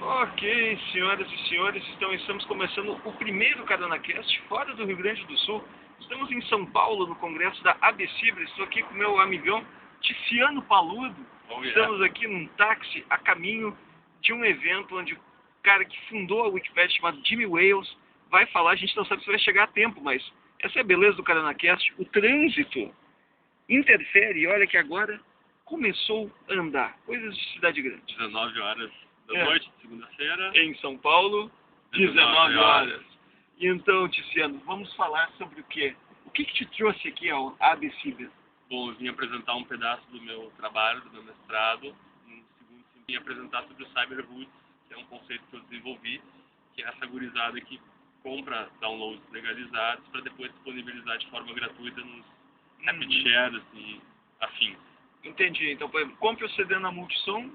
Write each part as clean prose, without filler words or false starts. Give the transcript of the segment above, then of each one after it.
Ok, senhoras e senhores, então estamos começando o primeiro CaronaCast fora do Rio Grande do Sul. Estamos em São Paulo, no congresso da ABCibre. Estou aqui com meu amigão Tiziano Paludo. Estamos aqui num táxi a caminho de um evento onde o cara que fundou a Wikipedia, chamado Jimmy Wales, vai falar. A gente não sabe se vai chegar a tempo, mas essa é a beleza do CaronaCast. O trânsito interfere e olha que agora começou a andar. Coisas de cidade grande. 19 horas da noite, de segunda-feira. Em São Paulo, 19 horas. Então, Tiziano, vamos falar sobre o quê? O que te trouxe aqui ao ABCibre? Bom, eu vim apresentar um pedaço do meu trabalho, do meu mestrado. No segundo, vim apresentar sobre o Cyberhoods, que é um conceito que eu desenvolvi, que é essa gurizada que compra downloads legalizados para depois disponibilizar de forma gratuita nos rapid shares e afins. Entendi. Então, por exemplo, compre o CD na Multissom,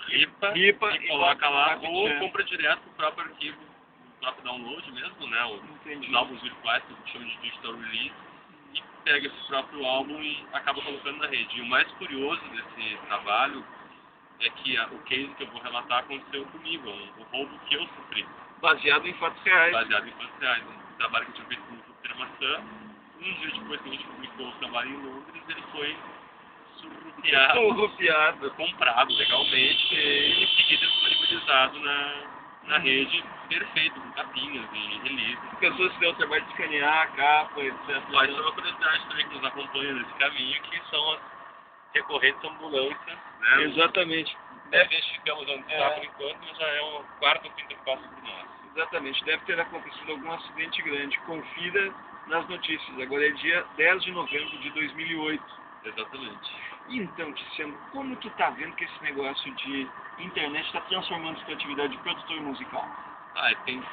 ripa e coloca lá, ou compra direto pro próprio arquivo, do próprio download mesmo, né? Os álbuns virtuais, que a gente chama de digital release, e pega esse próprio álbum e acaba colocando na rede. E o mais curioso desse trabalho é que o case que eu vou relatar aconteceu comigo, o roubo que eu sofri. Baseado em fatos reais. Baseado em fatos reais. Um trabalho que eu tinha feito com o Júpiter Maçã. Um dia depois que a gente publicou o trabalho em Londres, ele foi surrupiado, foi comprado legalmente e em seguida disponibilizado na rede, perfeito, com capinhas e releases. As pessoas que dão o trabalho de escanear a capa, etc. Mas é uma curiosidade também que nos acompanha nesse caminho, que são as recorrentes ambulâncias, né? Exatamente. Ficamos onde está por enquanto, mas já é o quarto ou quinto passo por nós. Exatamente, deve ter acontecido algum acidente grande. Confira nas notícias. Agora é dia 10 de novembro de 2008. Exatamente. Então, Tiziano, como tu tá vendo que esse negócio de internet está transformando a tua atividade de produtor musical?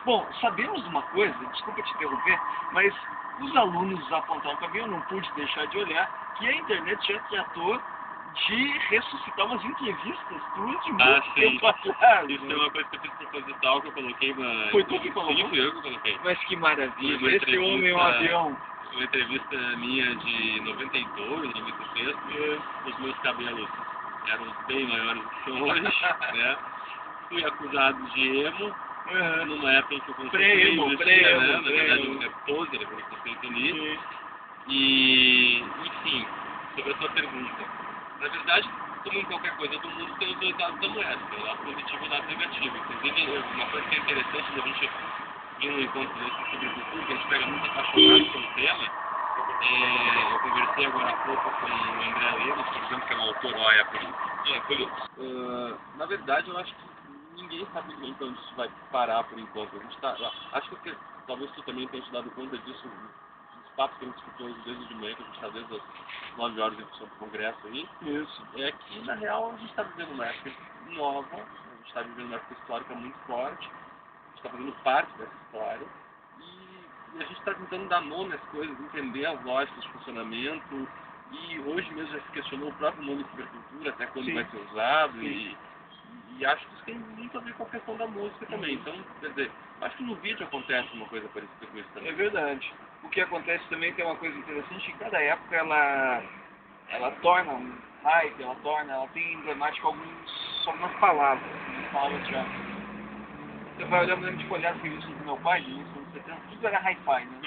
Bom, sabemos uma coisa, desculpa te interromper, mas os alunos apontaram para mim, eu não pude deixar de olhar, que a internet já tratou de ressuscitar umas entrevistas tuas de muito tempo atrás. Isso é uma coisa que eu fiz proposital, que eu coloquei na... Foi tu que colocou? Sim, fui eu que coloquei. Mas que maravilha, esse homem é um avião. Uma entrevista minha de 92, 96, os meus cabelos eram bem maiores do que hoje, né? Fui acusado de emo, numa época em que o conceito né? Na verdade, é pose, era aquele conceito ali. E, enfim, sobre a sua pergunta. Na verdade, como em qualquer coisa do mundo, tem os dois lados da moeda, tem o lado positivo e o lado negativo. Inclusive, uma coisa que é interessante da gente ir no encontro desse sobre cultura, que a gente pega muito apaixonado pelo tema. Eu conversei agora há pouco com o André Lemos, por exemplo, que é um autor, por isso. Na verdade, eu acho que ninguém sabe muito bem onde isso vai parar por enquanto. A gente acho que talvez tu também tenha te dado conta disso, dos papos que a gente escutou hoje desde de manhã, que a gente está desde as 9 horas em função do congresso aí. Isso. É que, na real, a gente está vivendo uma época nova, a gente está vivendo uma época histórica muito forte, a gente está fazendo parte dessa história. E a gente está tentando dar nome às coisas, entender as lógicas de funcionamento. E hoje mesmo já se questionou o próprio nome de cibercultura, até quando vai ser usado. E acho que isso tem muito a ver com a questão da música também. Então, quer dizer, acho que no vídeo acontece uma coisa parecida com isso também. É verdade. O que acontece também tem uma coisa interessante, que cada época ela torna um hype, ela tem emblemática algumas palavras já. Você vai olhar, eu lembro de olhar as revistas do meu pai, de início dos anos 70, tudo era hi-fi, né?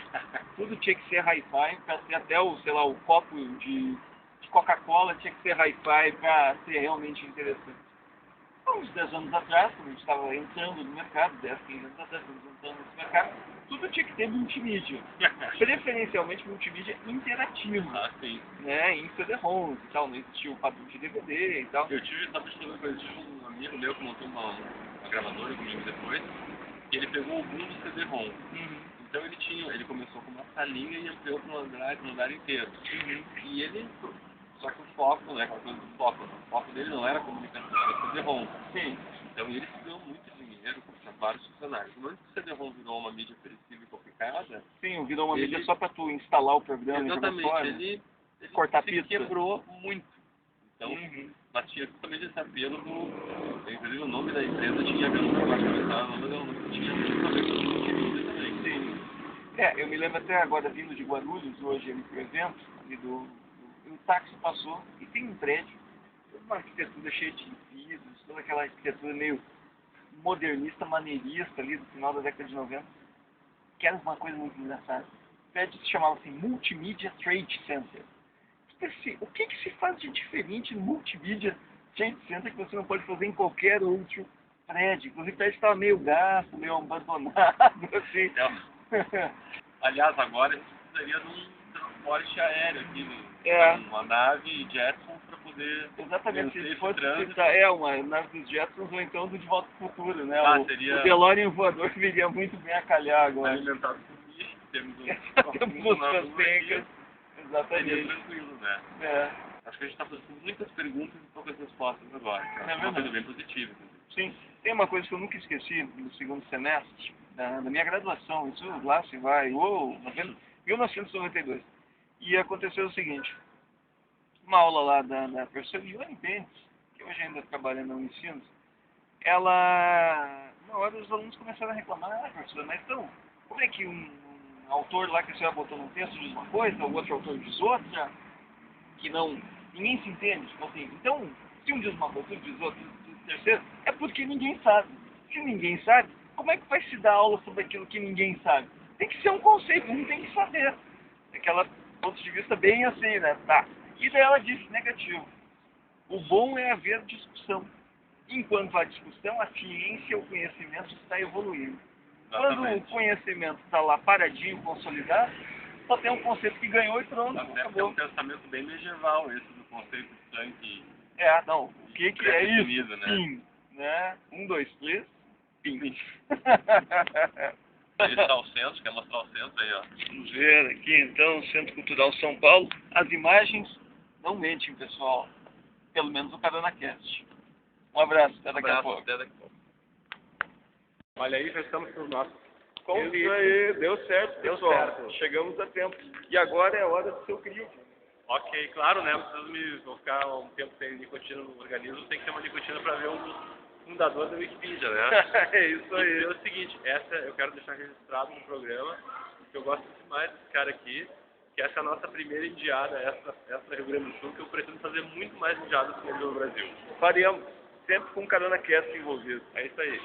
Tudo tinha que ser hi-fi, para ter até o copo de Coca-Cola tinha que ser hi-fi para ser realmente interessante. Há uns 10 anos atrás, quando a gente estava entrando no mercado, 10, 15 anos atrás, quando a gente entrando nesse mercado, tudo tinha que ter multimídia. Preferencialmente multimídia interativa. Sim. Né? Em CD-ROMs e tal, não existia o padrão de DVD e tal. Eu tive um amigo meu que montou uma gravadora comigo depois, e ele pegou o boom do CD-ROM. Então ele começou com uma salinha e ampliou para um andar inteiro. E ele, só que o foco, né, aquela coisa do foco, o foco dele não era comunicação, era CD-ROM. Sim. Então ele ganhou muito dinheiro com vários funcionários. No momento que o CD-ROM virou uma mídia perecível e complicada... Sim, virou uma mídia só para tu instalar o programa. Exatamente, ele cortar se quebrou muito. Então, mas tinha justamente esse apelo inclusive o nome da empresa tinha a ver com o mas o nome tinha muito a ver com o multimídia também. Sim. Eu me lembro até agora, vindo de Guarulhos, hoje ali pro evento, ali o táxi passou e tem um prédio, toda uma arquitetura cheia de vidros, toda aquela arquitetura meio modernista, maneirista ali do final da década de 90, que era uma coisa muito engraçada. O prédio se chamava assim, Multimedia Trade Center. O que se faz de diferente no Multimedia Trade Center que você não pode fazer em qualquer outro prédio? Inclusive o prédio estava meio gasto, meio abandonado, assim. Então, aliás, agora a gente precisaria de um transporte aéreo aqui, uma nave Jetson para poder exatamente, vencer se fosse trânsito. uma nave dos Jetsons ou então do De Volta ao Futuro, né? Seria... O DeLorean voador viria muito bem a calhar agora. Alimentado por lixo, temos músicas pencas. Exatamente. Seria tranquilo, né? Acho que a gente está fazendo muitas perguntas e poucas respostas agora. É uma coisa bem positiva. Sim. Tem uma coisa que eu nunca esqueci no segundo semestre da minha graduação. Isso lá se vai, 1992. E aconteceu o seguinte. Uma aula lá da professora Joane Bentes, que hoje ainda trabalha no ensino, uma hora os alunos começaram a reclamar, professora, mas então, como é que um autor lá que a senhora botou num texto diz uma coisa, o outro autor diz outra, que ninguém se entende. Assim, então, se um diz uma coisa, outro diz outra, terceiro, é porque ninguém sabe. Se ninguém sabe, como é que vai se dar aula sobre aquilo que ninguém sabe? Tem que ser um conceito, não tem que saber. Aquela ponto de vista bem assim, né? Tá. E daí ela disse negativo. O bom é haver discussão. Enquanto há discussão, a ciência, o conhecimento está evoluindo. Quando o conhecimento está lá paradinho, consolidado, só tem um conceito que ganhou e pronto. É um pensamento bem medieval esse do conceito de tanque. O que é isso? Né? Pim. Né? 1, 2, 3, pim. Aí está o centro, quer mostrar o centro aí, ó. Vamos ver aqui então, Centro Cultural São Paulo. As imagens não mentem, pessoal. Pelo menos o CaronaCast. Um abraço, até daqui a pouco. Olha aí, já estamos com o nosso convite. Isso aí, deu certo, pessoal. Deu certo. Chegamos a tempo. E agora é a hora do seu crio. Ok, claro, né? Vou ficar um tempo sem nicotina no organismo, tem que ter uma nicotina para ver um fundador da Wikipedia, né? É isso aí. E é o seguinte, eu quero deixar registrado no programa, que eu gosto demais desse cara aqui, que essa é a nossa primeira indiada, essa Rio Grande do Sul, que eu pretendo fazer muito mais indiadas no Brasil. Faremos, sempre com o CaronaCast envolvido. É isso aí.